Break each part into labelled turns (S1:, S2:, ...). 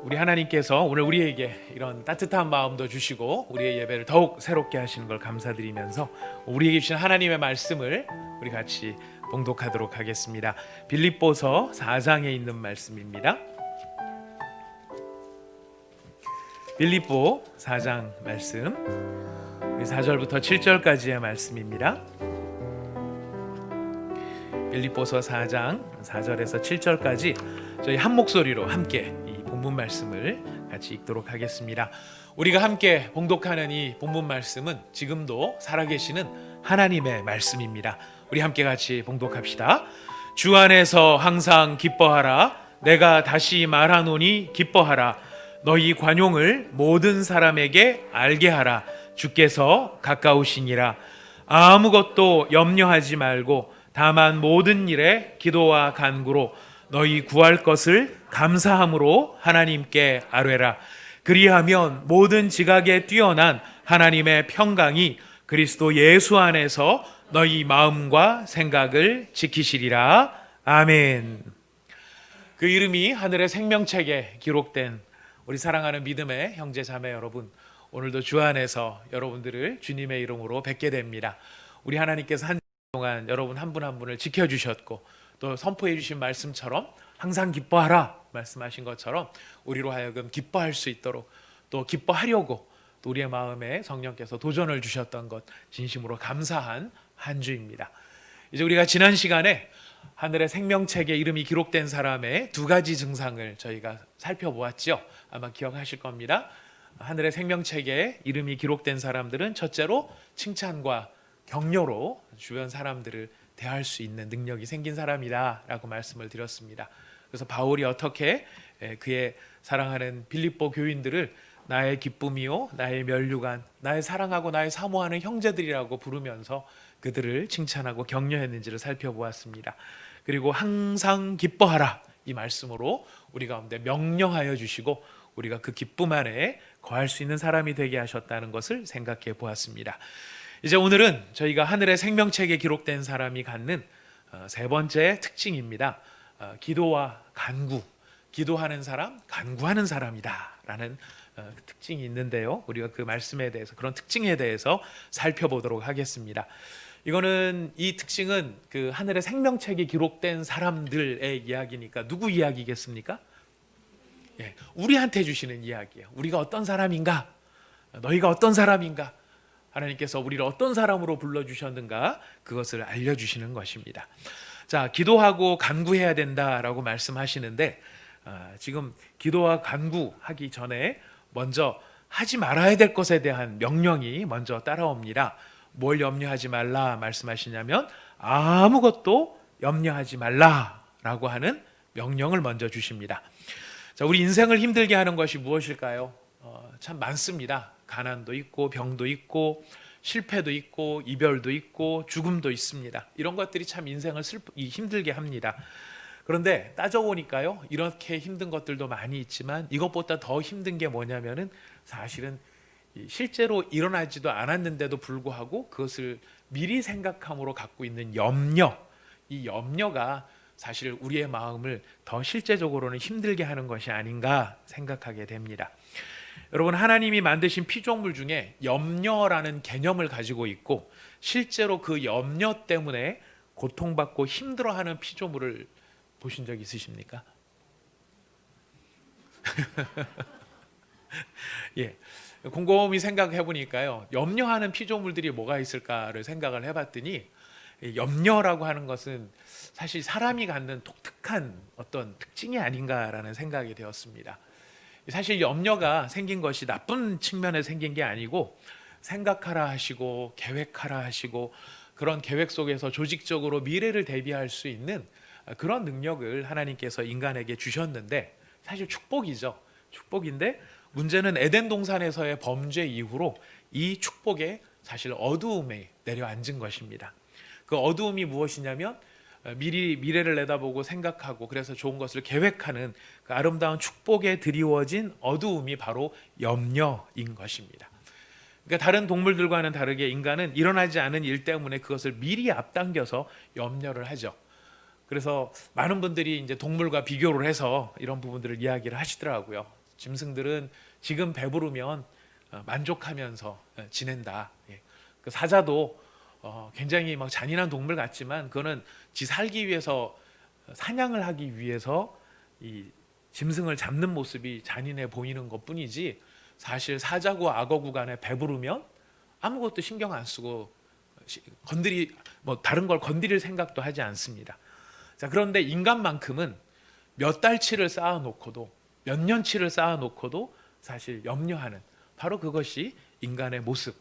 S1: 우리 하나님께서 오늘 우리에게 이런 따뜻한 마음도 주시고 우리의 예배를 더욱 새롭게 하시는 걸 감사드리면서 우리에게 주신 하나님의 말씀을 우리 같이 봉독하도록 하겠습니다. 빌립보서 4장에 있는 말씀입니다. 빌립보 4장 말씀, 우리 4절부터 7절까지의 말씀입니다. 빌립보서 4장 4절에서 7절까지 저희 한 목소리로 함께 이 본문 말씀을 같이 읽도록 하겠습니다. 우리가 함께 봉독하는 이 본문 말씀은 지금도 살아계시는 하나님의 말씀입니다. 우리 함께 같이 봉독합시다. 주 안에서 항상 기뻐하라. 내가 다시 말하노니 기뻐하라. 너희 관용을 모든 사람에게 알게 하라. 주께서 가까우시니라. 아무것도 염려하지 말고 다만 모든 일에 기도와 간구로 너희 구할 것을 감사함으로 하나님께 아뢰라. 그리하면 모든 지각에 뛰어난 하나님의 평강이 그리스도 예수 안에서 너희 마음과 생각을 지키시리라. 아멘. 그 이름이 하늘의 생명책에 기록된 우리 사랑하는 믿음의 형제 자매 여러분, 오늘도 주 안에서 여러분들을 주님의 이름으로 뵙게 됩니다. 우리 하나님께서 한 동안 여러분 한 분 한 분을 지켜주셨고 또 선포해 주신 말씀처럼 항상 기뻐하라 말씀하신 것처럼 우리로 하여금 기뻐할 수 있도록 또 기뻐하려고 또 우리의 마음에 성령께서 도전을 주셨던 것 진심으로 감사한 한 주입니다. 이제 우리가 지난 시간에 하늘의 생명책에 이름이 기록된 사람의 두 가지 증상을 저희가 살펴보았죠. 아마 기억하실 겁니다. 하늘의 생명책에 이름이 기록된 사람들은 첫째로 칭찬과 격려로 주변 사람들을 대할 수 있는 능력이 생긴 사람이다 라고 말씀을 드렸습니다. 그래서 바울이 어떻게 그의 사랑하는 빌립보 교인들을 나의 기쁨이요 나의 면류관, 나의 사랑하고 나의 사모하는 형제들이라고 부르면서 그들을 칭찬하고 격려했는지를 살펴보았습니다. 그리고 항상 기뻐하라 이 말씀으로 우리 가운데 명령하여 주시고 우리가 그 기쁨 안에 거할 수 있는 사람이 되게 하셨다는 것을 생각해 보았습니다. 이제 오늘은 저희가 하늘의 생명책에 기록된 사람이 갖는 세 번째 특징입니다. 기도와 간구, 기도하는 사람, 간구하는 사람이다 라는 특징이 있는데요. 우리가 그 말씀에 대해서, 그런 특징에 대해서 살펴보도록 하겠습니다. 이거는, 이 특징은 그 하늘의 생명책에 기록된 사람들의 이야기니까 누구 이야기겠습니까? 예, 우리한테 주시는 이야기예요. 우리가 어떤 사람인가? 너희가 어떤 사람인가? 하나님께서 우리를 어떤 사람으로 불러주셨는가? 그것을 알려주시는 것입니다. 자, 기도하고 간구해야 된다라고 말씀하시는데 지금 기도와 간구하기 전에 먼저 하지 말아야 될 것에 대한 명령이 먼저 따라옵니다. 뭘 염려하지 말라 말씀하시냐면 아무것도 염려하지 말라라고 하는 명령을 먼저 주십니다. 자, 우리 인생을 힘들게 하는 것이 무엇일까요? 참 많습니다. 가난도 있고 병도 있고 실패도 있고 이별도 있고 죽음도 있습니다. 이런 것들이 참 인생을 힘들게 합니다. 그런데 따져보니까요, 이렇게 힘든 것들도 많이 있지만 이것보다 더 힘든 게 뭐냐면은 사실은 실제로 일어나지도 않았는데도 불구하고 그것을 미리 생각함으로 갖고 있는 염려, 이 염려가 사실 우리의 마음을 더 실제적으로는 힘들게 하는 것이 아닌가 생각하게 됩니다. 여러분, 하나님이 만드신 피조물 중에 염려라는 개념을 가지고 있고 실제로 그 염려 때문에 고통받고 힘들어하는 피조물을 보신 적 있으십니까? 예, 곰곰이 생각해 보니까요, 염려하는 피조물들이 뭐가 있을까를 생각을 해봤더니 염려라고 하는 것은 사실 사람이 갖는 독특한 어떤 특징이 아닌가라는 생각이 되었습니다. 사실 염려가 생긴 것이 나쁜 측면에 생긴 게 아니고 생각하라 하시고 계획하라 하시고 그런 계획 속에서 조직적으로 미래를 대비할 수 있는 그런 능력을 하나님께서 인간에게 주셨는데 사실 축복이죠. 축복인데 문제는 에덴 동산에서의 범죄 이후로 이 축복에 사실 어두움에 내려앉은 것입니다. 그 어두움이 무엇이냐면 미래를 내다보고 생각하고 그래서 좋은 것을 계획하는 그 아름다운 축복에 드리워진 어두움이 바로 염려인 것입니다. 그러니까 다른 동물들과는 다르게 인간은 일어나지 않은 일 때문에 그것을 미리 앞당겨서 염려를 하죠. 그래서 많은 분들이 이제 동물과 비교를 해서 이런 부분들을 이야기를 하시더라고요. 짐승들은 지금 배부르면 만족하면서 지낸다. 그 사자도 굉장히 막 잔인한 동물 같지만 그거는 지 살기 위해서 사냥을 하기 위해서 이 짐승을 잡는 모습이 잔인해 보이는 것뿐이지 사실 사자고 악어구 간에 배부르면 아무것도 신경 안 쓰고 다른 걸 건드릴 생각도 하지 않습니다. 자, 그런데 인간만큼은 몇 달치를 쌓아놓고도 몇 년치를 쌓아놓고도 사실 염려하는 바로 그것이 인간의 모습.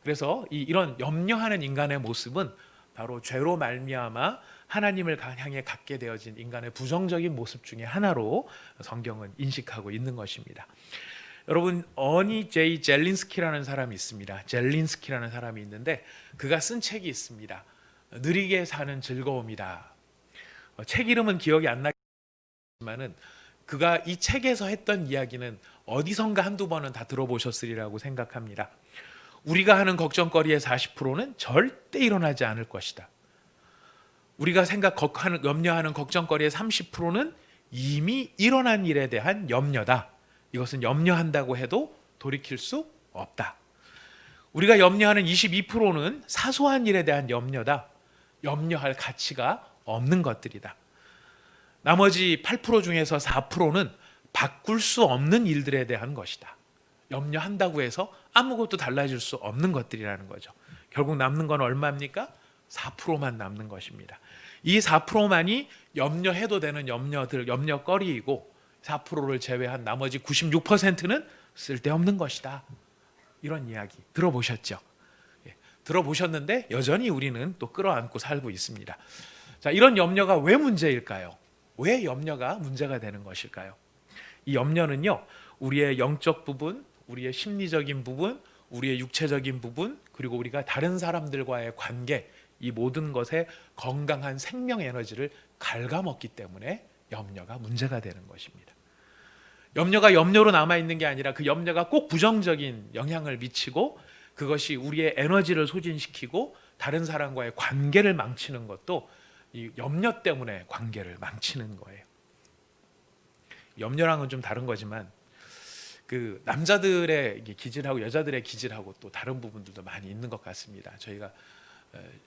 S1: 그래서 이런 염려하는 인간의 모습은 바로 죄로 말미암아 하나님을 향해 갖게 되어진 인간의 부정적인 모습 중에 하나로 성경은 인식하고 있는 것입니다. 여러분, 어니 제이 젤린스키라는 사람이 있습니다. 젤린스키라는 사람이 있는데 그가 쓴 책이 있습니다. 느리게 사는 즐거움이다. 책 이름은 기억이 안 나지만은 그가 이 책에서 했던 이야기는 어디선가 한두 번은 다 들어보셨으리라고 생각합니다. 우리가 하는 걱정거리의 40%는 절대 일어나지 않을 것이다. 우리가 염려하는 걱정거리의 30%는 이미 일어난 일에 대한 염려다. 이것은 염려한다고 해도 돌이킬 수 없다. 우리가 염려하는 22%는 사소한 일에 대한 염려다. 염려할 가치가 없는 것들이다. 나머지 8% 중에서 4%는 바꿀 수 없는 일들에 대한 것이다. 염려한다고 해서 아무것도 달라질 수 없는 것들이라는 거죠. 결국 남는 건 얼마입니까? 4%만 남는 것입니다. 이 4%만이 염려해도 되는 염려거리이고 4%를 제외한 나머지 96%는 쓸데없는 것이다. 이런 이야기 들어보셨죠? 들어보셨는데 여전히 우리는 또 끌어안고 살고 있습니다. 자, 이런 염려가 왜 문제일까요? 왜 염려가 문제가 되는 것일까요? 이 염려는요, 우리의 영적 부분, 우리의 심리적인 부분, 우리의 육체적인 부분, 그리고 우리가 다른 사람들과의 관계, 이 모든 것에 건강한 생명 에너지를 갉아먹기 때문에 염려가 문제가 되는 것입니다. 염려가 염려로 남아있는 게 아니라 그 염려가 꼭 부정적인 영향을 미치고 그것이 우리의 에너지를 소진시키고 다른 사람과의 관계를 망치는 것도 이 염려 때문에 관계를 망치는 거예요. 염려랑은 좀 다른 거지만 그 남자들의 기질하고 여자들의 기질하고 또 다른 부분들도 많이 있는 것 같습니다. 저희가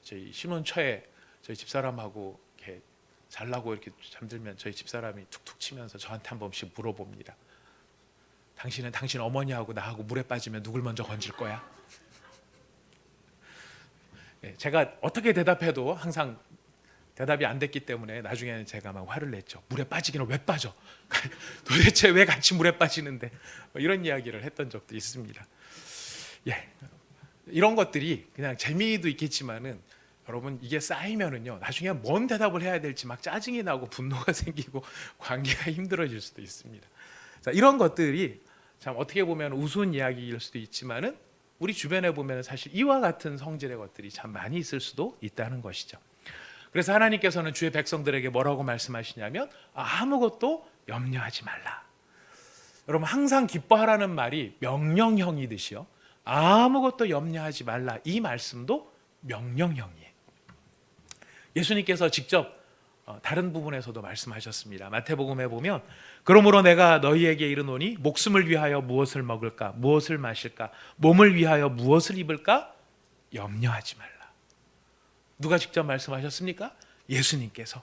S1: 저희 신혼 초에 저희 집사람하고 이렇게 잘라고 이렇게 잠들면 저희 집사람이 툭툭 치면서 저한테 한 번씩 물어봅니다. 당신은 당신 어머니하고 나하고 물에 빠지면 누굴 먼저 건질 거야? 제가 어떻게 대답해도 항상 대답이 안 됐기 때문에 나중에는 제가 막 화를 냈죠. 물에 빠지기는 왜 빠져? 도대체 왜 같이 물에 빠지는데? 이런 이야기를 했던 적도 있습니다. 이런 것들이 그냥 재미도 있겠지만은 여러분 이게 쌓이면은요 나중에 뭔 대답을 해야 될지 막 짜증이 나고 분노가 생기고 관계가 힘들어질 수도 있습니다. 자, 이런 것들이 참 어떻게 보면 우스운 이야기일 수도 있지만은 우리 주변에 보면 사실 이와 같은 성질의 것들이 참 많이 있을 수도 있다는 것이죠. 그래서 하나님께서는 주의 백성들에게 뭐라고 말씀하시냐면 아무것도 염려하지 말라. 여러분 항상 기뻐하라는 말이 명령형이듯이요. 아무것도 염려하지 말라. 이 말씀도 명령형이에요. 예수님께서 직접 다른 부분에서도 말씀하셨습니다. 마태복음에 보면 그러므로 내가 너희에게 이르노니 목숨을 위하여 무엇을 먹을까 무엇을 마실까 몸을 위하여 무엇을 입을까 염려하지 말라. 누가 직접 말씀하셨습니까? 예수님께서.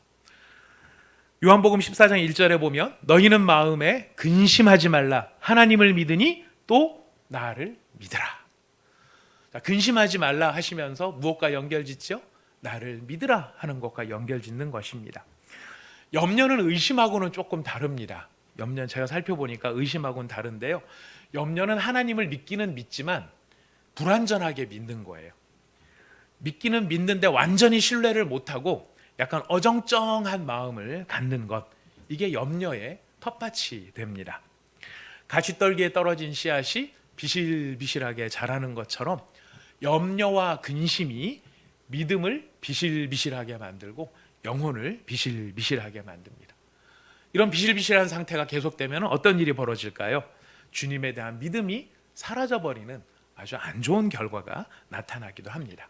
S1: 요한복음 14장 1절에 보면 너희는 마음에 근심하지 말라. 하나님을 믿으니 또 나를 믿으라. 자, 근심하지 말라 하시면서 무엇과 연결짓죠? 나를 믿으라 하는 것과 연결짓는 것입니다. 염려는 의심하고는 조금 다릅니다. 염려는 제가 살펴보니까 의심하고는 다른데요. 염려는 하나님을 믿기는 믿지만 불완전하게 믿는 거예요. 믿기는 믿는데 완전히 신뢰를 못하고 약간 어정쩡한 마음을 갖는 것, 이게 염려의 텃밭이 됩니다. 가시떨기에 떨어진 씨앗이 비실비실하게 자라는 것처럼 염려와 근심이 믿음을 비실비실하게 만들고 영혼을 비실비실하게 만듭니다. 이런 비실비실한 상태가 계속되면 어떤 일이 벌어질까요? 주님에 대한 믿음이 사라져버리는 아주 안 좋은 결과가 나타나기도 합니다.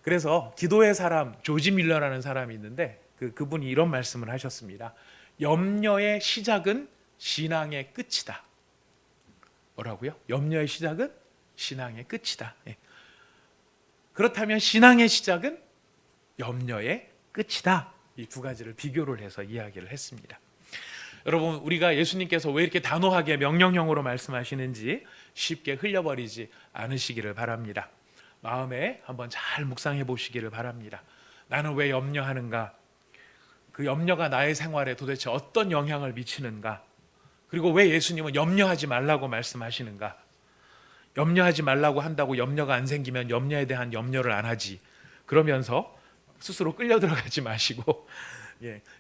S1: 그래서 기도의 사람 조지 밀러라는 사람이 있는데 그분이 이런 말씀을 하셨습니다. 염려의 시작은 신앙의 끝이다. 뭐라고요? 염려의 시작은 신앙의 끝이다. 예. 그렇다면 신앙의 시작은 염려의 끝이다. 이 두 가지를 비교를 해서 이야기를 했습니다. 여러분, 우리가 예수님께서 왜 이렇게 단호하게 명령형으로 말씀하시는지 쉽게 흘려버리지 않으시기를 바랍니다. 마음에 한번 잘 묵상해 보시기를 바랍니다. 나는 왜 염려하는가? 그 염려가 나의 생활에 도대체 어떤 영향을 미치는가? 그리고 왜 예수님은 염려하지 말라고 말씀하시는가? 염려하지 말라고 한다고 염려가 안 생기면 염려에 대한 염려를 안 하지. 그러면서 스스로 끌려 들어가지 마시고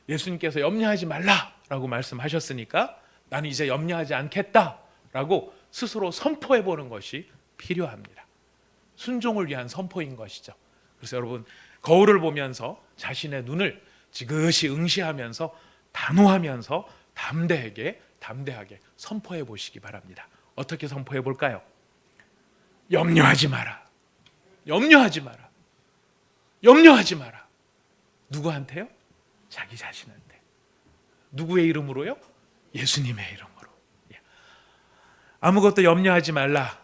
S1: 예수님께서 염려하지 말라라고 말씀하셨으니까 나는 이제 염려하지 않겠다라고 스스로 선포해 보는 것이 필요합니다. 순종을 위한 선포인 것이죠. 그래서 여러분, 거울을 보면서 자신의 눈을 지그시 응시하면서 단호하면서 담대하게 선포해 보시기 바랍니다. 어떻게 선포해 볼까요? 염려하지 마라. 염려하지 마라. 염려하지 마라. 누구한테요? 자기 자신한테. 누구의 이름으로요? 예수님의 이름으로. 아무것도 염려하지 말라.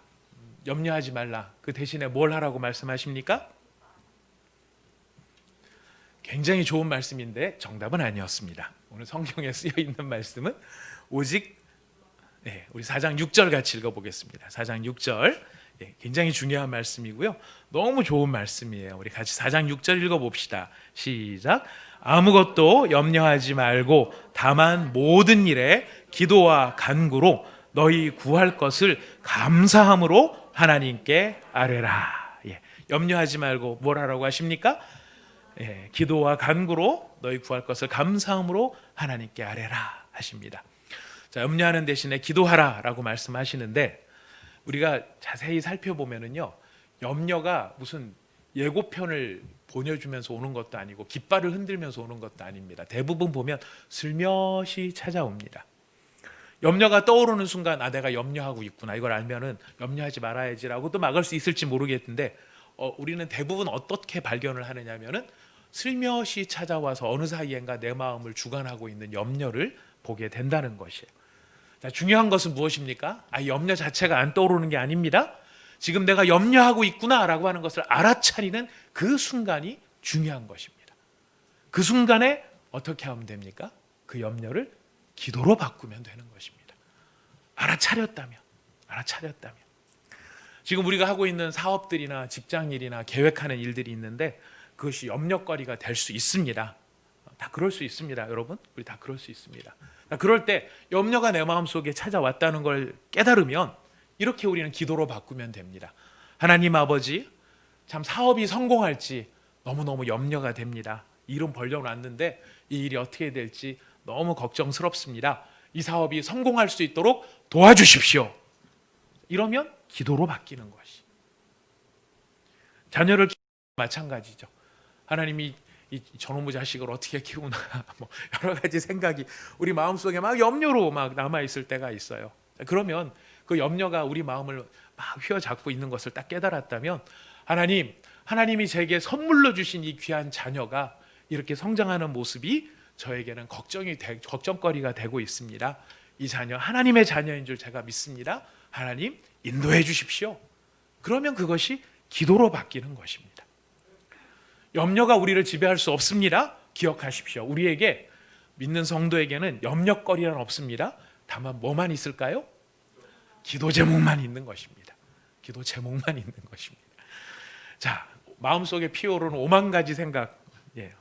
S1: 염려하지 말라. 그 대신에 뭘 하라고 말씀하십니까? 굉장히 좋은 말씀인데 정답은 아니었습니다. 오늘 성경에 쓰여 있는 말씀은 오직 우리 4장 6절 같이 읽어보겠습니다. 4장 6절 굉장히 중요한 말씀이고요. 너무 좋은 말씀이에요. 우리 같이 4장 6절 읽어봅시다. 시작. 아무것도 염려하지 말고 다만 모든 일에 기도와 간구로 너희 구할 것을 감사함으로 하나님께 아뢰라. 염려하지 말고 뭘 하라고 하십니까? 기도와 간구로 너희 구할 것을 감사함으로 하나님께 아뢰라 하십니다. 자, 염려하는 대신에 기도하라라고 말씀하시는데 우리가 자세히 살펴보면은요, 염려가 무슨 예고편을 보내주면서 오는 것도 아니고 깃발을 흔들면서 오는 것도 아닙니다. 대부분 보면 슬며시 찾아옵니다. 염려가 떠오르는 순간 내가 염려하고 있구나, 이걸 알면은 염려하지 말아야지라고 또 막을 수 있을지 모르겠는데 우리는 대부분 어떻게 발견을 하느냐면은 슬며시 찾아와서 어느 사이엔가 내 마음을 주관하고 있는 염려를 보게 된다는 것이에요. 자, 중요한 것은 무엇입니까? 염려 자체가 안 떠오르는 게 아닙니다. 지금 내가 염려하고 있구나라고 하는 것을 알아차리는 그 순간이 중요한 것입니다. 그 순간에 어떻게 하면 됩니까? 그 염려를 기도로 바꾸면 되는 것입니다. 알아차렸다면. 지금 우리가 하고 있는 사업들이나 직장일이나 계획하는 일들이 있는데 그것이 염려거리가 될 수 있습니다. 다 그럴 수 있습니다, 여러분. 우리 다 그럴 수 있습니다. 그럴 때 염려가 내 마음속에 찾아왔다는 걸 깨달으면 이렇게 우리는 기도로 바꾸면 됩니다. 하나님 아버지, 참 사업이 성공할지 너무너무 염려가 됩니다. 일은 벌려놨는데 이 일이 어떻게 될지 너무 걱정스럽습니다. 이 사업이 성공할 수 있도록 도와주십시오. 이러면 기도로 바뀌는 것이. 자녀를 마찬가지죠. 하나님이 이 저놈의 자식을 어떻게 키우나 여러 가지 생각이 우리 마음속에 막 염려로 막 남아있을 때가 있어요. 그러면 그 염려가 우리 마음을 막 휘어잡고 있는 것을 딱 깨달았다면 하나님이 제게 선물로 주신 이 귀한 자녀가 이렇게 성장하는 모습이 저에게는 걱정거리가 되고 있습니다. 이 자녀 하나님의 자녀인 줄 제가 믿습니다. 하나님 인도해 주십시오. 그러면 그것이 기도로 바뀌는 것입니다. 염려가 우리를 지배할 수 없습니다. 기억하십시오. 우리에게 믿는 성도에게는 염려거리는 없습니다. 다만 뭐만 있을까요? 기도 제목만 있는 것입니다. 기도 제목만 있는 것입니다. 자, 마음속에 피어오르는 5만 가지 생각,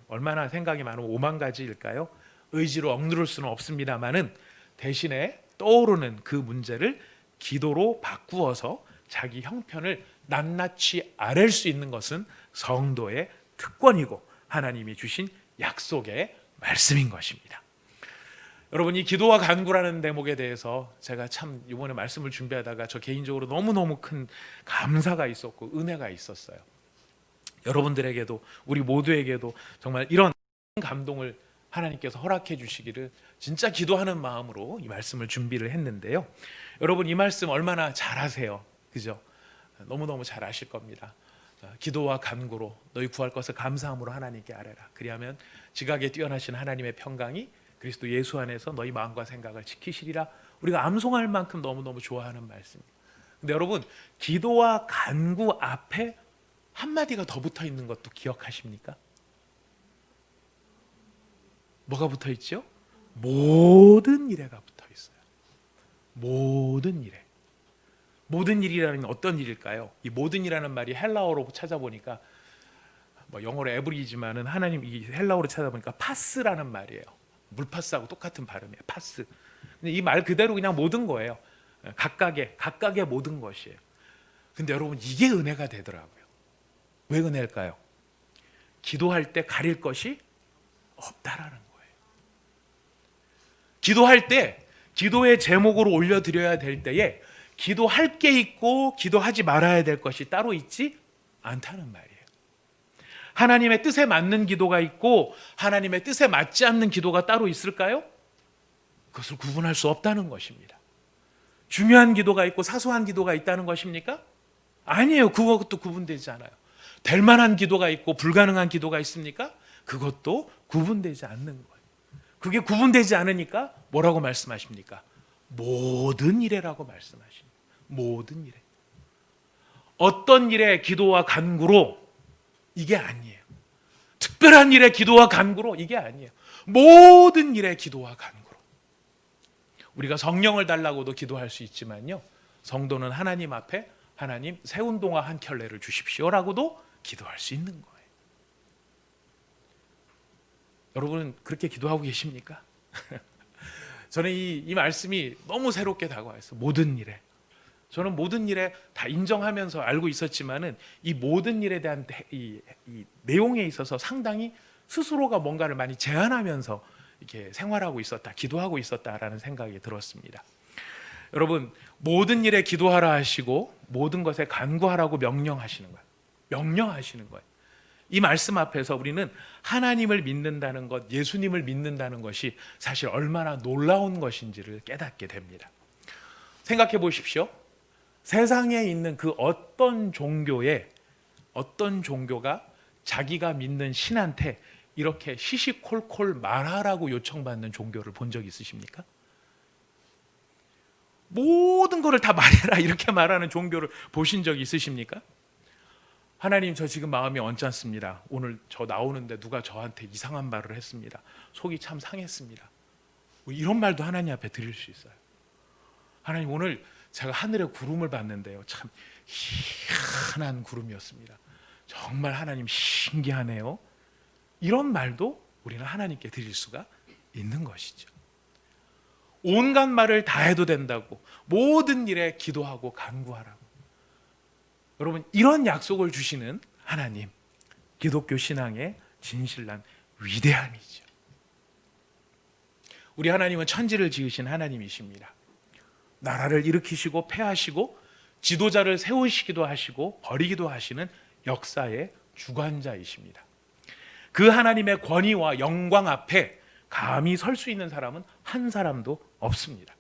S1: 얼마나 생각이 많으면 5만 가지일까요? 의지로 억누를 수는 없습니다만은 대신에 떠오르는 그 문제를 기도로 바꾸어서 자기 형편을 낱낱이 아랠 수 있는 것은 성도의 특권이고 하나님이 주신 약속의 말씀인 것입니다. 여러분, 이 기도와 간구라는 대목에 대해서 제가 참 이번에 말씀을 준비하다가 저 개인적으로 너무너무 큰 감사가 있었고 은혜가 있었어요. 여러분들에게도 우리 모두에게도 정말 이런 감동을 하나님께서 허락해 주시기를 진짜 기도하는 마음으로 이 말씀을 준비를 했는데요. 여러분, 이 말씀 얼마나 잘하세요, 그죠? 너무너무 잘 아실 겁니다. 기도와 간구로 너희 구할 것을 감사함으로 하나님께 아뢰라. 그리하면 지각에 뛰어나신 하나님의 평강이 그리스도 예수 안에서 너희 마음과 생각을 지키시리라. 우리가 암송할 만큼 너무너무 좋아하는 말씀입니다. 근데 여러분, 기도와 간구 앞에 한마디가 더 붙어 있는 것도 기억하십니까? 뭐가 붙어 있죠? 모든 일에가 붙어 있어요. 모든 일에. 모든 일이라는 어떤 일일까요? 이 모든 일이라는 말이 헬라어로 찾아보니까 뭐 영어로 에브리지만은 하나님 이 헬라어로 찾아보니까 파스라는 말이에요. 물파스하고 똑같은 발음이에요. 파스. 근데 이 말 그대로 그냥 모든 거예요. 각각의 모든 것이에요. 근데 여러분, 이게 은혜가 되더라고요. 왜 은혜일까요? 기도할 때 가릴 것이 없다라는 거예요. 기도할 때 기도의 제목으로 올려드려야 될 때에 기도할 게 있고 기도하지 말아야 될 것이 따로 있지 않다는 말이에요. 하나님의 뜻에 맞는 기도가 있고 하나님의 뜻에 맞지 않는 기도가 따로 있을까요? 그것을 구분할 수 없다는 것입니다. 중요한 기도가 있고 사소한 기도가 있다는 것입니까? 아니에요. 그것도 구분되지 않아요. 될 만한 기도가 있고 불가능한 기도가 있습니까? 그것도 구분되지 않는 거예요. 그게 구분되지 않으니까 뭐라고 말씀하십니까? 모든 일에라고 말씀하십니다. 모든 일에. 어떤 일에 기도와 간구로 이게 아니에요. 특별한 일에 기도와 간구로 이게 아니에요. 모든 일에 기도와 간구로. 우리가 성령을 달라고도 기도할 수 있지만요, 성도는 하나님 앞에 하나님 새 운동화 한 켤레를 주십시오라고도 기도할 수 있는 거예요. 여러분은 그렇게 기도하고 계십니까? 저는 이 말씀이 너무 새롭게 다가왔어요. 모든 일에. 저는 모든 일에 다 인정하면서 알고 있었지만은 이 모든 일에 대한 이 내용에 있어서 상당히 스스로가 뭔가를 많이 제한하면서 이렇게 생활하고 있었다, 기도하고 있었다라는 생각이 들었습니다. 여러분, 모든 일에 기도하라 하시고 모든 것에 간구하라고 명령하시는 거예요. 명령하시는 거예요. 이 말씀 앞에서 우리는 하나님을 믿는다는 것, 예수님을 믿는다는 것이 사실 얼마나 놀라운 것인지를 깨닫게 됩니다. 생각해 보십시오. 세상에 있는 그 어떤 종교가 자기가 믿는 신한테 이렇게 시시콜콜 말하라고 요청받는 종교를 본 적 있으십니까? 모든 거를 다 말해라 이렇게 말하는 종교를 보신 적 있으십니까? 하나님, 저 지금 마음이 언짢습니다. 오늘 저 나오는데 누가 저한테 이상한 말을 했습니다. 속이 참 상했습니다. 이런 말도 하나님 앞에 드릴 수 있어요. 하나님, 오늘 제가 하늘에 구름을 봤는데요, 참 희한한 구름이었습니다. 정말 하나님 신기하네요. 이런 말도 우리는 하나님께 드릴 수가 있는 것이죠. 온갖 말을 다 해도 된다고, 모든 일에 기도하고 간구하라고. 여러분, 이런 약속을 주시는 하나님, 기독교 신앙의 진실난 위대함이죠. 우리 하나님은 천지를 지으신 하나님이십니다. 나라를 일으키시고 폐하시고 지도자를 세우시기도 하시고 버리기도 하시는 역사의 주관자이십니다. 그 하나님의 권위와 영광 앞에 감히 설 수 있는 사람은 한 사람도 없습니다.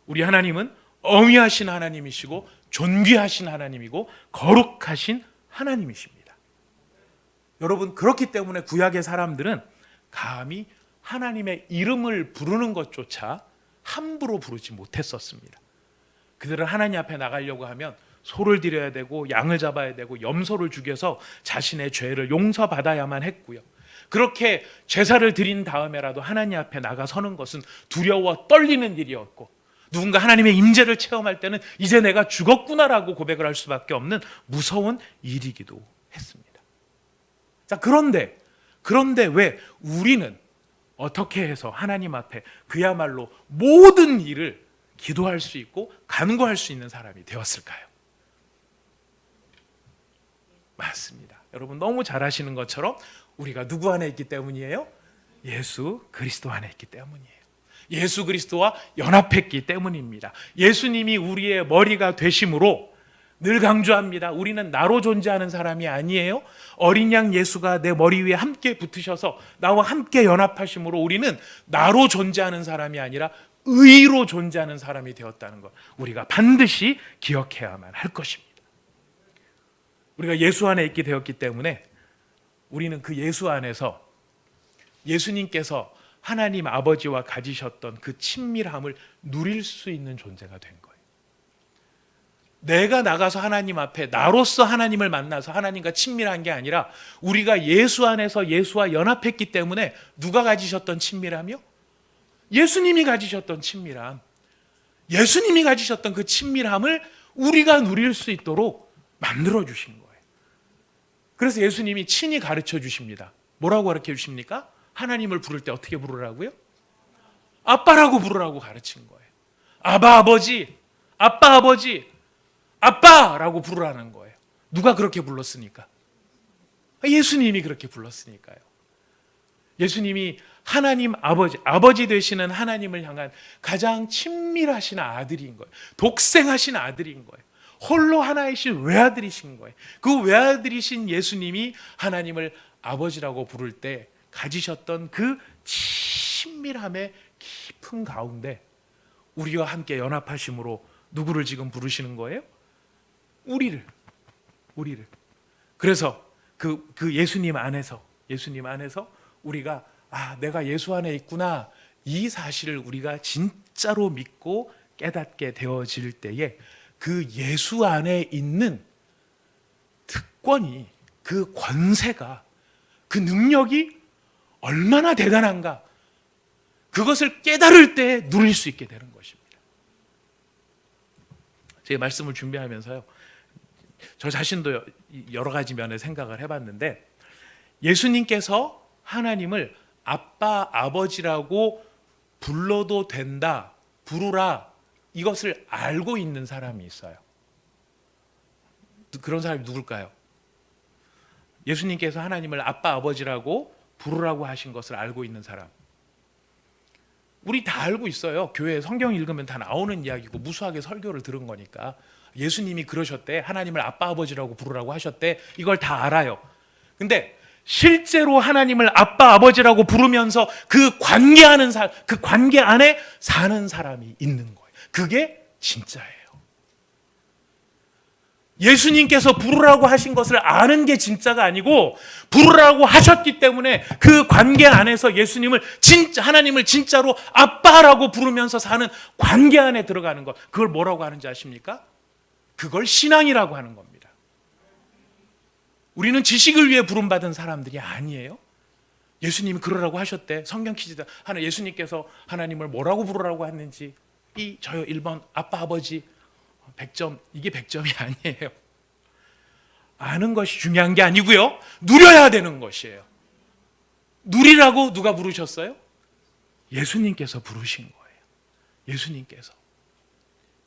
S1: 우리 하나님은 엄위하신 하나님이시고 존귀하신 하나님이고 거룩하신 하나님이십니다. 여러분, 그렇기 때문에 구약의 사람들은 감히 하나님의 이름을 부르는 것조차 함부로 부르지 못했었습니다. 그들은 하나님 앞에 나가려고 하면 소를 드려야 되고 양을 잡아야 되고 염소를 죽여서 자신의 죄를 용서받아야만 했고요. 그렇게 제사를 드린 다음에라도 하나님 앞에 나가서는 것은 두려워 떨리는 일이었고, 누군가 하나님의 임재를 체험할 때는 이제 내가 죽었구나라고 고백을 할 수밖에 없는 무서운 일이기도 했습니다. 자, 그런데 왜 우리는 어떻게 해서 하나님 앞에 그야말로 모든 일을 기도할 수 있고 간구할 수 있는 사람이 되었을까요? 맞습니다. 여러분, 너무 잘 아시는 것처럼 우리가 누구 안에 있기 때문이에요? 예수 그리스도 안에 있기 때문이에요. 예수 그리스도와 연합했기 때문입니다. 예수님이 우리의 머리가 되심으로, 늘 강조합니다. 우리는 나로 존재하는 사람이 아니에요. 어린 양 예수가 내 머리 위에 함께 붙으셔서 나와 함께 연합하심으로 우리는 나로 존재하는 사람이 아니라 의로 존재하는 사람이 되었다는 것, 우리가 반드시 기억해야만 할 것입니다. 우리가 예수 안에 있게 되었기 때문에 우리는 그 예수 안에서 예수님께서 하나님 아버지와 가지셨던 그 친밀함을 누릴 수 있는 존재가 된 거예요. 내가 나가서 하나님 앞에 나로서 하나님을 만나서 하나님과 친밀한 게 아니라 우리가 예수 안에서 예수와 연합했기 때문에 누가 가지셨던 친밀함이요? 예수님이 가지셨던 친밀함. 예수님이 가지셨던 그 친밀함을 우리가 누릴 수 있도록 만들어 주신 거예요. 그래서 예수님이 친히 가르쳐 주십니다. 뭐라고 가르쳐 주십니까? 하나님을 부를 때 어떻게 부르라고요? 아빠라고 부르라고 가르친 거예요. 아바 아버지, 아빠 아버지, 아빠라고 부르라는 거예요. 누가 그렇게 불렀으니까? 예수님이 그렇게 불렀으니까요. 예수님이 하나님 아버지 되시는 하나님을 향한 가장 친밀하신 아들인 거예요. 독생하신 아들인 거예요. 홀로 하나이신 외아들이신 거예요. 그 외아들이신 예수님이 하나님을 아버지라고 부를 때 가지셨던 그 친밀함의 깊은 가운데 우리와 함께 연합하심으로 누구를 지금 부르시는 거예요? 우리를. 그래서 그 예수님 안에서 우리가 내가 예수 안에 있구나, 이 사실을 우리가 진짜로 믿고 깨닫게 되어질 때에 그 예수 안에 있는 특권이, 그 권세가, 그 능력이 얼마나 대단한가, 그것을 깨달을 때 누릴 수 있게 되는 것입니다. 제 말씀을 준비하면서요, 저 자신도 여러 가지 면에 생각을 해봤는데, 예수님께서 하나님을 아빠, 아버지라고 불러도 된다, 부르라, 이것을 알고 있는 사람이 있어요. 그런 사람이 누굴까요? 예수님께서 하나님을 아빠, 아버지라고 부르라고 하신 것을 알고 있는 사람. 우리 다 알고 있어요. 교회 성경 읽으면 다 나오는 이야기고 무수하게 설교를 들은 거니까. 예수님이 그러셨대. 하나님을 아빠, 아버지라고 부르라고 하셨대. 이걸 다 알아요. 근데 실제로 하나님을 아빠, 아버지라고 부르면서 그 관계 안에 사는 사람이 있는 거예요. 그게 진짜예요. 예수님께서 부르라고 하신 것을 아는 게 진짜가 아니고, 부르라고 하셨기 때문에 그 관계 안에서 하나님을 진짜로 아빠라고 부르면서 사는 관계 안에 들어가는 것, 그걸 뭐라고 하는지 아십니까? 그걸 신앙이라고 하는 겁니다. 우리는 지식을 위해 부름받은 사람들이 아니에요. 예수님이 그러라고 하셨대. 성경 퀴즈다. 예수님께서 하나님을 뭐라고 부르라고 했는지, 저요 1번 아빠, 아버지 100점, 이게 100점이 아니에요. 아는 것이 중요한 게 아니고요, 누려야 되는 것이에요. 누리라고 누가 부르셨어요? 예수님께서 부르신 거예요.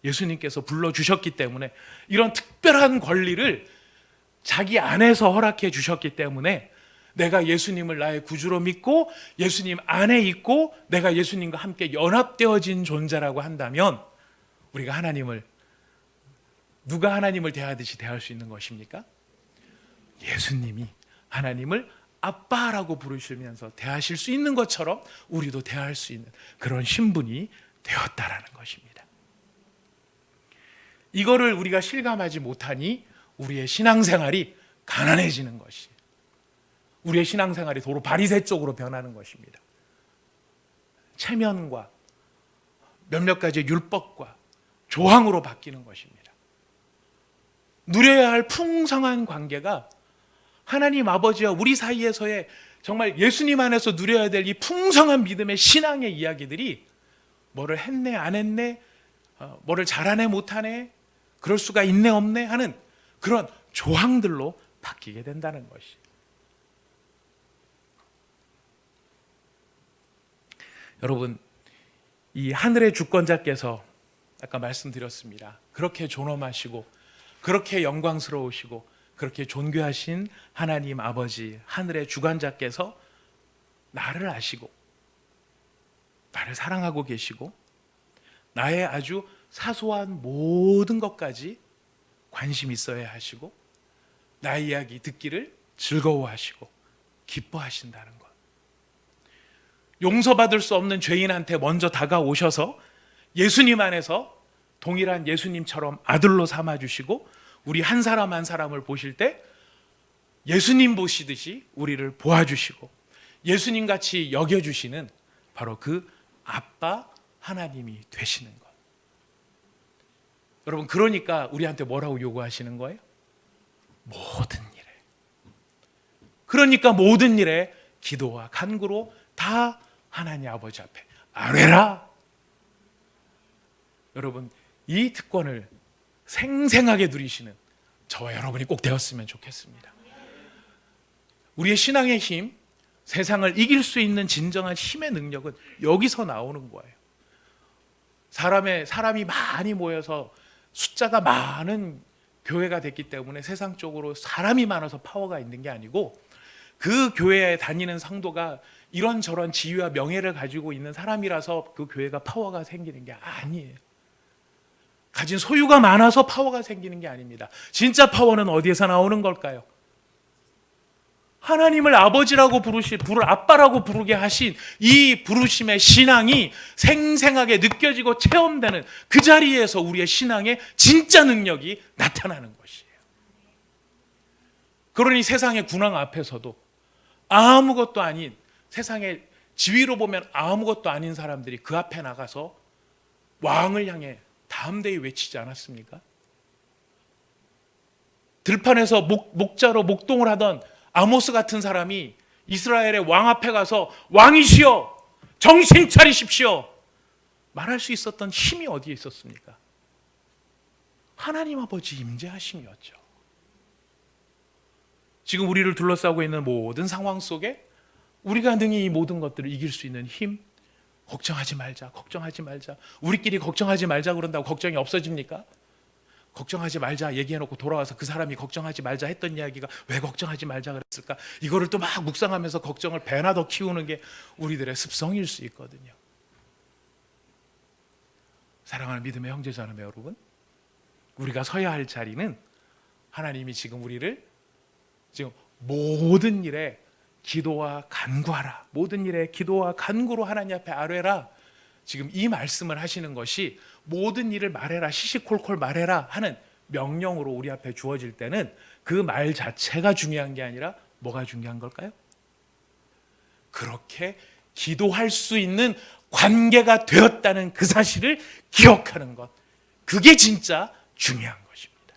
S1: 예수님께서 불러주셨기 때문에, 이런 특별한 권리를 자기 안에서 허락해 주셨기 때문에, 내가 예수님을 나의 구주로 믿고 예수님 안에 있고 내가 예수님과 함께 연합되어진 존재라고 한다면, 우리가 누가 하나님을 대하듯이 대할 수 있는 것입니까? 예수님이 하나님을 아빠라고 부르시면서 대하실 수 있는 것처럼 우리도 대할 수 있는 그런 신분이 되었다라는 것입니다. 이거를 우리가 실감하지 못하니 우리의 신앙생활이 가난해지는 것이, 우리의 신앙생활이 도로 바리새 쪽으로 변하는 것입니다. 체면과 몇몇 가지의 율법과 조항으로 바뀌는 것입니다. 누려야 할 풍성한 관계가 하나님 아버지와 우리 사이에서의 정말 예수님 안에서 누려야 될 이 풍성한 믿음의 신앙의 이야기들이, 뭐를 했네 안 했네, 뭐를 잘하네 못하네, 그럴 수가 있네 없네 하는 그런 조항들로 바뀌게 된다는 것이. 여러분, 이 하늘의 주권자께서 아까 말씀드렸습니다. 그렇게 존엄하시고 그렇게 영광스러우시고 그렇게 존귀하신 하나님 아버지, 하늘의 주관자께서 나를 아시고 나를 사랑하고 계시고 나의 아주 사소한 모든 것까지 관심 있어야 하시고 나의 이야기 듣기를 즐거워하시고 기뻐하신다는 것. 용서받을 수 없는 죄인한테 먼저 다가오셔서 예수님 안에서 동일한 예수님처럼 아들로 삼아주시고, 우리 한 사람 한 사람을 보실 때 예수님 보시듯이 우리를 보아주시고 예수님같이 여겨주시는 바로 그 아빠 하나님이 되시는 것. 여러분, 그러니까 우리한테 뭐라고 요구하시는 거예요? 모든 일에. 그러니까 모든 일에 기도와 간구로 다 하나님 아버지 앞에 아뢰라. 여러분, 이 특권을 생생하게 누리시는 저와 여러분이 꼭 되었으면 좋겠습니다. 우리의 신앙의 힘, 세상을 이길 수 있는 진정한 힘의 능력은 여기서 나오는 거예요. 사람이 많이 모여서 숫자가 많은 교회가 됐기 때문에 세상적으로 사람이 많아서 파워가 있는 게 아니고, 그 교회에 다니는 성도가 이런저런 지위와 명예를 가지고 있는 사람이라서 그 교회가 파워가 생기는 게 아니에요. 가진 소유가 많아서 파워가 생기는 게 아닙니다. 진짜 파워는 어디에서 나오는 걸까요? 하나님을 아버지라고 아빠라고 부르게 하신 이 부르심의 신앙이 생생하게 느껴지고 체험되는 그 자리에서 우리의 신앙의 진짜 능력이 나타나는 것이에요. 그러니 세상의 군왕 앞에서도 아무것도 아닌, 세상의 지위로 보면 아무것도 아닌 사람들이 그 앞에 나가서 왕을 향해 담대히 외치지 않았습니까? 들판에서 목자로 목동을 하던 아모스 같은 사람이 이스라엘의 왕 앞에 가서 왕이시여 정신 차리십시오 말할 수 있었던 힘이 어디에 있었습니까? 하나님 아버지 임재하심이었죠. 지금 우리를 둘러싸고 있는 모든 상황 속에 우리가 능히 이 모든 것들을 이길 수 있는 힘, 걱정하지 말자, 걱정하지 말자. 우리끼리 걱정하지 말자 그런다고 걱정이 없어집니까? 걱정하지 말자 얘기해놓고 돌아와서 그 사람이 걱정하지 말자 했던 이야기가 왜 걱정하지 말자 그랬을까? 이거를 또 막 묵상하면서 걱정을 배나 더 키우는 게 우리들의 습성일 수 있거든요. 사랑하는 믿음의 형제자매 여러분, 우리가 서야 할 자리는 하나님이 지금 우리를 지금 모든 일에 기도와 간구하라, 모든 일에 기도와 간구로 하나님 앞에 아뢰라, 지금 이 말씀을 하시는 것이 모든 일을 말해라, 시시콜콜 말해라 하는 명령으로 우리 앞에 주어질 때는 그 말 자체가 중요한 게 아니라 뭐가 중요한 걸까요? 그렇게 기도할 수 있는 관계가 되었다는 그 사실을 기억하는 것, 그게 진짜 중요한 것입니다.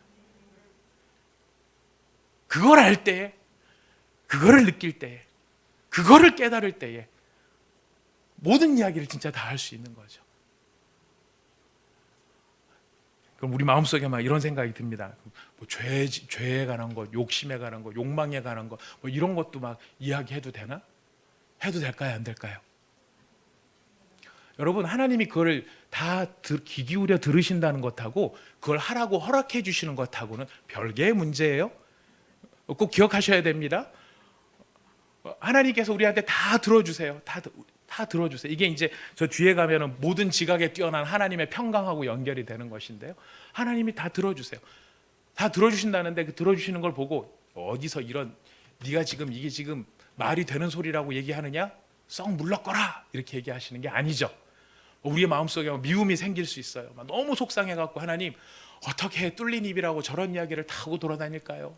S1: 그걸 알 때에, 그거를 느낄 때에, 그거를 깨달을 때에 모든 이야기를 진짜 다 할 수 있는 거죠. 그럼 우리 마음속에 막 이런 생각이 듭니다. 뭐 죄에 관한 것, 욕심에 관한 것, 욕망에 관한 것, 뭐 이런 것도 막 이야기해도 되나? 해도 될까요? 안 될까요? 여러분, 하나님이 그걸 다 귀 기울여 들으신다는 것하고 그걸 하라고 허락해 주시는 것하고는 별개의 문제예요. 꼭 기억하셔야 됩니다. 하나님께서 우리한테 다 들어주세요. 다 들어주세요. 이게 이제 저 뒤에 가면은 모든 지각에 뛰어난 하나님의 평강하고 연결이 되는 것인데요. 하나님이 다 들어주세요. 다 들어주신다는데 그 들어주시는 걸 보고 어디서 이런 네가 지금 이게 지금 말이 되는 소리라고 얘기하느냐? 썩 물러거라 이렇게 얘기하시는 게 아니죠. 우리의 마음속에 미움이 생길 수 있어요. 너무 속상해갖고 하나님 어떻게 뚫린 입이라고 저런 이야기를 다 하고 돌아다닐까요?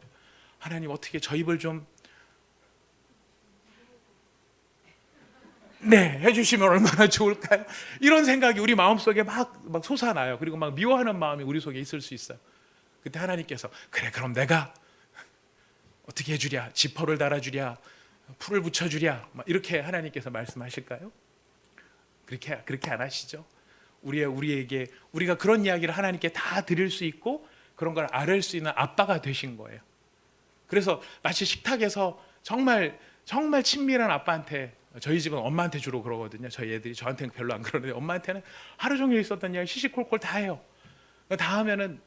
S1: 하나님 어떻게 저 입을 좀 해주시면 얼마나 좋을까요? 이런 생각이 우리 마음속에 막 솟아나요. 그리고 막 미워하는 마음이 우리 속에 있을 수 있어요. 그때 하나님께서 그래 그럼 내가 어떻게 해주랴, 지퍼를 달아주랴, 풀을 붙여주랴, 막 이렇게 하나님께서 말씀하실까요? 그렇게 안 하시죠. 우리에게 우리가 그런 이야기를 하나님께 다 드릴 수 있고 그런 걸 아뢰 수 있는 아빠가 되신 거예요. 그래서 마치 식탁에서 정말 친밀한 아빠한테, 저희 집은 엄마한테 주로 그러거든요. 저희 애들이 저한테는 별로 안 그러는데 엄마한테는 하루 종일 있었던 이야기 시시콜콜 다 해요. 다 하면은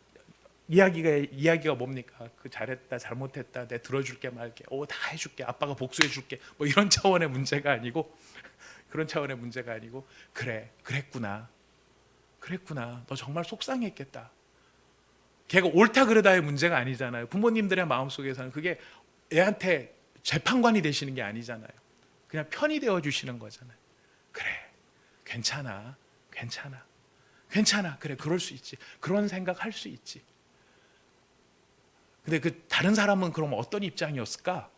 S1: 이야기가 뭡니까? 그 잘했다, 잘못했다, 내 들어줄게 말게, 다 해줄게, 아빠가 복수해줄게, 뭐 이런 차원의 문제가 아니고 그런 차원의 문제가 아니고 그랬구나, 너 정말 속상했겠다. 걔가 옳다 그르다의 문제가 아니잖아요. 부모님들의 마음속에서는 그게 애한테 재판관이 되시는 게 아니잖아요. 그냥 편이 되어 주시는 거잖아요. 그래, 괜찮아. 그래, 그럴 수 있지. 그런 생각할 수 있지. 근데 그 다른 사람은 그럼 어떤 입장이었을까?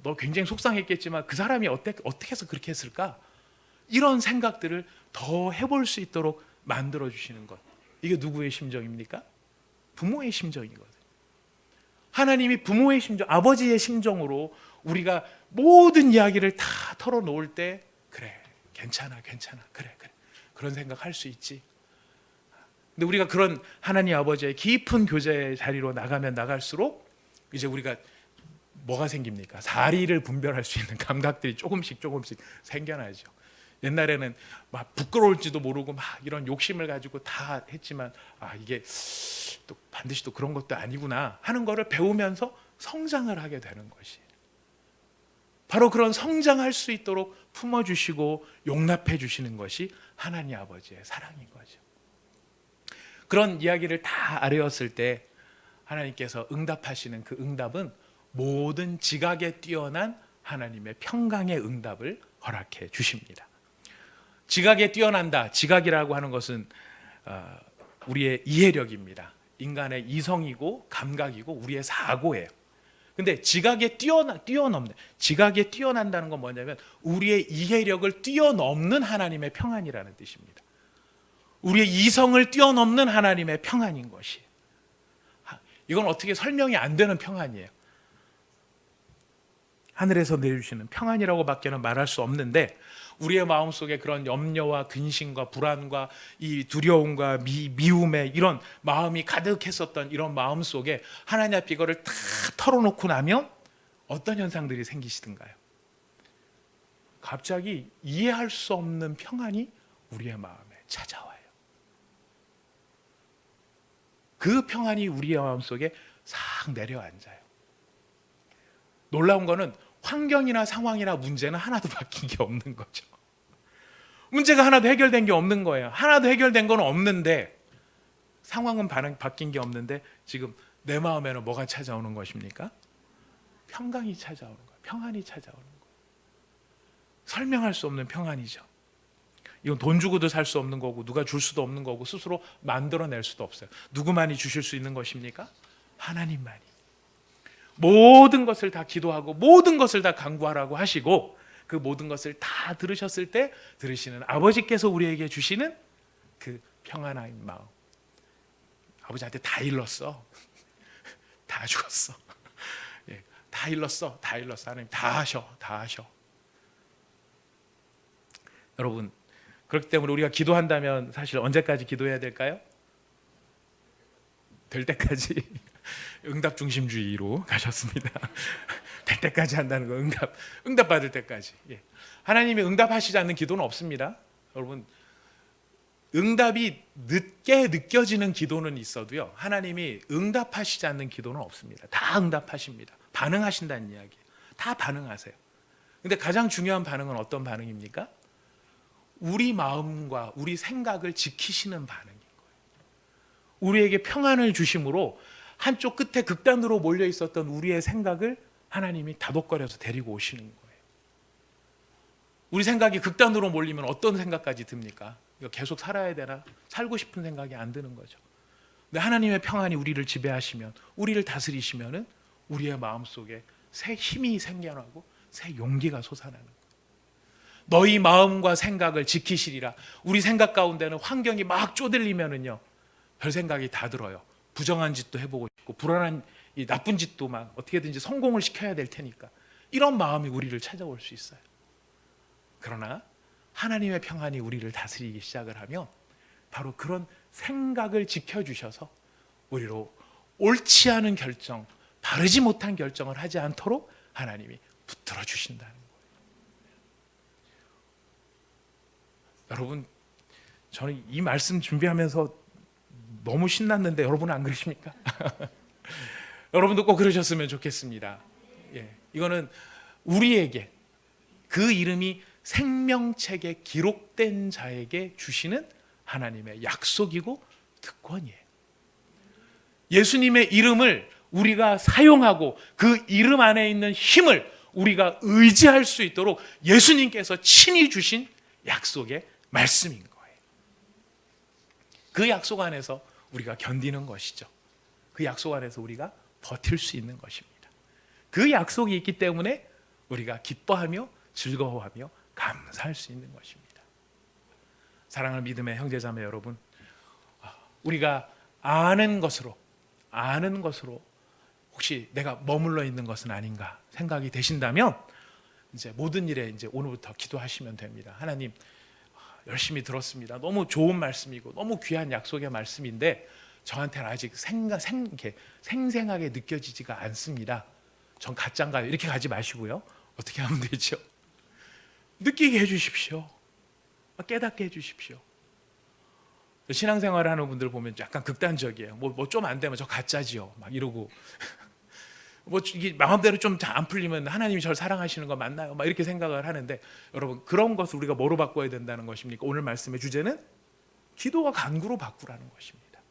S1: 너 굉장히 속상했겠지만 그 사람이 어떻게 해서 그렇게 했을까? 이런 생각들을 더 해볼 수 있도록 만들어 주시는 것. 이게 누구의 심정입니까? 부모의 심정이거든요. 하나님이 부모의 심정, 아버지의 심정으로 우리가 모든 이야기를 다 털어놓을 때, 그래, 괜찮아, 그래, 그런 생각할 수 있지. 근데 우리가 그런 하나님 아버지의 깊은 교제의 자리로 나가면 나갈수록 이제 우리가 뭐가 생깁니까? 사리를 분별할 수 있는 감각들이 조금씩 생겨나죠. 옛날에는 막 부끄러울지도 모르고 막 이런 욕심을 가지고 다 했지만, 이게 또 반드시 또 그런 것도 아니구나 하는 거를 배우면서 성장을 하게 되는 것이, 바로 그런 성장할 수 있도록 품어주시고 용납해 주시는 것이 하나님 아버지의 사랑인 거죠. 그런 이야기를 다 아뢰었을 때 하나님께서 응답하시는 그 응답은 모든 지각에 뛰어난 하나님의 평강의 응답을 허락해 주십니다. 지각에 뛰어난다. 지각이라고 하는 것은 우리의 이해력입니다. 인간의 이성이고 감각이고 우리의 사고예요. 근데 지각에 뛰어난다는 건 뭐냐면 우리의 이해력을 뛰어넘는 하나님의 평안이라는 뜻입니다. 우리의 이성을 뛰어넘는 하나님의 평안인 것이, 이건 어떻게 설명이 안 되는 평안이에요. 하늘에서 내려주시는 평안이라고 밖에는 말할 수 없는데, 우리의 마음속에 그런 염려와 근심과 불안과 이 두려움과 미움의 이런 마음이 가득했었던 이런 마음 속에 하나님 앞에 이거를 다 털어놓고 나면 어떤 현상들이 생기시던가요? 갑자기 이해할 수 없는 평안이 우리의 마음에 찾아와요. 그 평안이 우리의 마음속에 싹 내려앉아요. 놀라운 거는 환경이나 상황이나 문제는 하나도 바뀐 게 없는 거죠. 문제가 하나도 해결된 게 없는 거예요. 하나도 해결된 건 없는데, 상황은 바뀐 게 없는데 지금 내 마음에는 뭐가 찾아오는 것입니까? 평강이 찾아오는 거예요. 평안이 찾아오는 거예요. 설명할 수 없는 평안이죠. 이건 돈 주고도 살 수 없는 거고 누가 줄 수도 없는 거고 스스로 만들어낼 수도 없어요. 누구만이 주실 수 있는 것입니까? 하나님만이. 모든 것을 다 기도하고 모든 것을 다 간구하라고 하시고, 그 모든 것을 다 들으셨을 때 들으시는 아버지께서 우리에게 주시는 그 평안한 마음. 아버지한테 다 일렀어. 다 죽었어. 예, 다 일렀어. 하나님 다 하셔. 여러분, 그렇기 때문에 우리가 기도한다면 사실 언제까지 기도해야 될까요? 될 때까지. 응답 중심주의로 가셨습니다. 될 때까지 한다는 거, 응답 받을 때까지. 예. 하나님이 응답하시지 않는 기도는 없습니다. 여러분, 응답이 늦게 느껴지는 기도는 있어도요, 하나님이 응답하시지 않는 기도는 없습니다. 다 응답하십니다. 반응하신다는 이야기예요. 다 반응하세요. 근데 가장 중요한 반응은 어떤 반응입니까? 우리 마음과 우리 생각을 지키시는 반응인 거예요. 우리에게 평안을 주심으로 한쪽 끝에 극단으로 몰려 있었던 우리의 생각을 하나님이 다독거려서 데리고 오시는 거예요. 우리 생각이 극단으로 몰리면 어떤 생각까지 듭니까? 이거 계속 살아야 되나? 살고 싶은 생각이 안 드는 거죠. 근데 하나님의 평안이 우리를 지배하시면, 우리를 다스리시면은 우리의 마음속에 새 힘이 생겨나고 새 용기가 솟아나는 거예요. 너희 마음과 생각을 지키시리라. 우리 생각 가운데는 환경이 막 쪼들리면은요, 별 생각이 다 들어요. 부정한 짓도 해보고 싶고 불안한 이 나쁜 짓도 막 어떻게든지 성공을 시켜야 될 테니까, 이런 마음이 우리를 찾아올 수 있어요. 그러나 하나님의 평안이 우리를 다스리기 시작을 하면 바로 그런 생각을 지켜주셔서 우리로 옳지 않은 결정, 바르지 못한 결정을 하지 않도록 하나님이 붙들어 주신다는 거예요. 여러분, 저는 이 말씀 준비하면서 너무 신났는데 여러분은 안 그러십니까? 여러분도 꼭 그러셨으면 좋겠습니다. 예, 이거는 우리에게 그 이름이 생명책에 기록된 자에게 주시는 하나님의 약속이고 특권이에요. 예수님의 이름을 우리가 사용하고 그 이름 안에 있는 힘을 우리가 의지할 수 있도록 예수님께서 친히 주신 약속의 말씀인 거예요. 그 약속 안에서 우리가 견디는 것이죠. 그 약속 안에서 우리가 버틸 수 있는 것입니다. 그 약속이 있기 때문에 우리가 기뻐하며 즐거워하며 감사할 수 있는 것입니다. 사랑하는 믿음의 형제자매 여러분, 우리가 아는 것으로 혹시 내가 머물러 있는 것은 아닌가 생각이 되신다면 이제 모든 일에 이제 오늘부터 기도하시면 됩니다. 하나님, 열심히 들었습니다. 너무 좋은 말씀이고 너무 귀한 약속의 말씀인데 저한테는 아직 생생하게 느껴지지가 않습니다. 전 가짜인가요? 이렇게 가지 마시고요. 어떻게 하면 되죠? 느끼게 해주십시오. 깨닫게 해주십시오. 신앙생활을 하는 분들 보면 약간 극단적이에요. 뭐 좀 안 되면 저 가짜지요. 막 이러고 뭐 이게 마음대로 좀 안 풀리면 하나님이 저를 사랑하시는 거 맞나요? 막 이렇게 생각을 하는데 여러분, 그런 것을 우리가 뭐로 바꿔야 된다는 것입니까? 오늘 말씀의 주제는 기도와 간구로 바꾸라는 것입니다.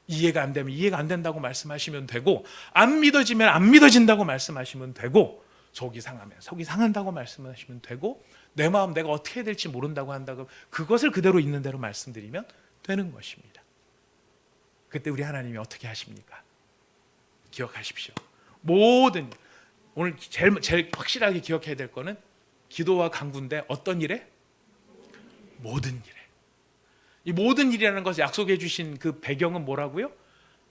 S1: 이해가 안 되면 이해가 안 된다고 말씀하시면 되고, 안 믿어지면 안 믿어진다고 말씀하시면 되고, 속이 상하면 속이 상한다고 말씀하시면 되고, 내 마음 내가 어떻게 해야 될지 모른다고 한다고 그것을 그대로 있는 대로 말씀드리면 되는 것입니다. 그때 우리 하나님이 어떻게 하십니까? 기억하십시오. 모든, 오늘 제일 확실하게 기억해야 될 거는 기도와 간구인데 어떤 일에? 모든 일에. 이 모든 일이라는 것을 약속해 주신 그 배경은 뭐라고요?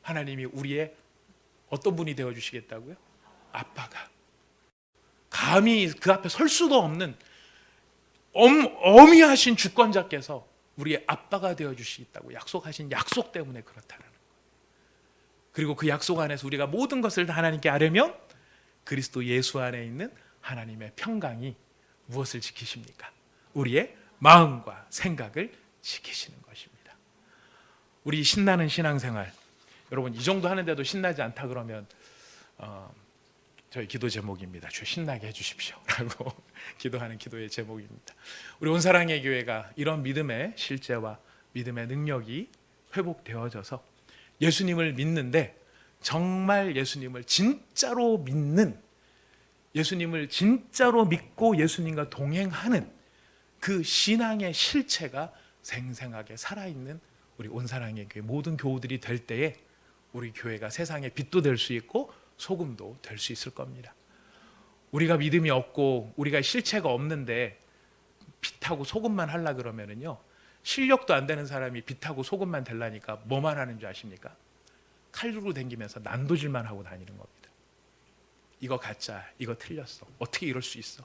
S1: 하나님이 우리의 어떤 분이 되어 주시겠다고요? 아빠가. 감히 그 앞에 설 수도 없는 어미하신 주권자께서 우리의 아빠가 되어 주시겠다고 약속하신 약속 때문에 그렇다는 거예요. 그리고 그 약속 안에서 우리가 모든 것을 다 하나님께 아뢰면 그리스도 예수 안에 있는 하나님의 평강이 무엇을 지키십니까? 우리의 마음과 생각을 지키시는 것입니다. 우리 신나는 신앙생활, 여러분 이 정도 하는데도 신나지 않다 그러면 저희 기도 제목입니다. 주 신나게 해주십시오 라고 기도하는 기도의 제목입니다. 우리 온사랑의 교회가 이런 믿음의 실제와 믿음의 능력이 회복되어져서 예수님을 믿는데, 정말 예수님을 진짜로 믿는, 예수님을 진짜로 믿고 예수님과 동행하는 그 신앙의 실체가 생생하게 살아있는 우리 온사랑의 교회 모든 교우들이 될 때에 우리 교회가 세상의 빛도 될 수 있고 소금도 될 수 있을 겁니다. 우리가 믿음이 없고 우리가 실체가 없는데 빛하고 소금만 하려 그러면은요, 실력도 안 되는 사람이 빛하고 소금만 되려니까 뭐만 하는 줄 아십니까? 칼 들고 다니면서 난도질만 하고 다니는 겁니다. 이거 가짜, 이거 틀렸어, 어떻게 이럴 수 있어?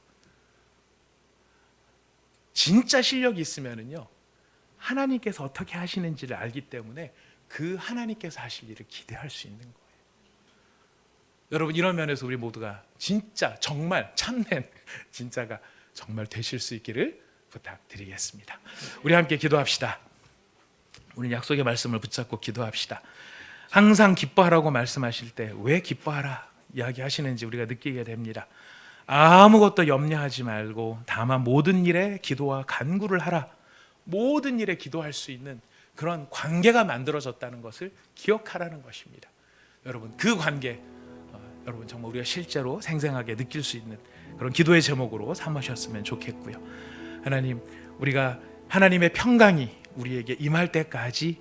S1: 진짜 실력이 있으면은요, 하나님께서 어떻게 하시는지를 알기 때문에 그 하나님께서 하실 일을 기대할 수 있는 거예요. 여러분, 이런 면에서 우리 모두가 진짜 정말 참된 진짜가 정말 되실 수 있기를 부탁드리겠습니다. 우리 함께 기도합시다. 우리 약속의 말씀을 붙잡고 기도합시다. 항상 기뻐하라고 말씀하실 때 왜 기뻐하라 이야기하시는지 우리가 느끼게 됩니다. 아무것도 염려하지 말고 다만 모든 일에 기도와 간구를 하라. 모든 일에 기도할 수 있는 그런 관계가 만들어졌다는 것을 기억하라는 것입니다. 여러분, 그 관계 여러분 정말 우리가 실제로 생생하게 느낄 수 있는 그런 기도의 제목으로 삼으셨으면 좋겠고요. 하나님, 우리가 하나님의 평강이 우리에게 임할 때까지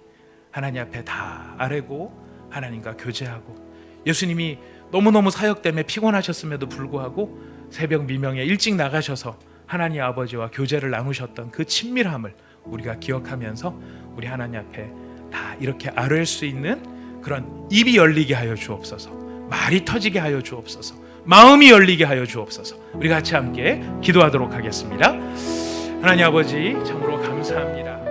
S1: 하나님 앞에 다 아뢰고 하나님과 교제하고, 예수님이 너무너무 사역 때문에 피곤하셨음에도 불구하고 새벽 미명에 일찍 나가셔서 하나님 아버지와 교제를 나누셨던 그 친밀함을 우리가 기억하면서 우리 하나님 앞에 다 이렇게 아뢰일 수 있는 그런 입이 열리게 하여 주옵소서, 말이 터지게 하여 주옵소서, 마음이 열리게 하여 주옵소서. 우리 같이 함께 기도하도록 하겠습니다. 하나님 아버지, 참으로 감사합니다.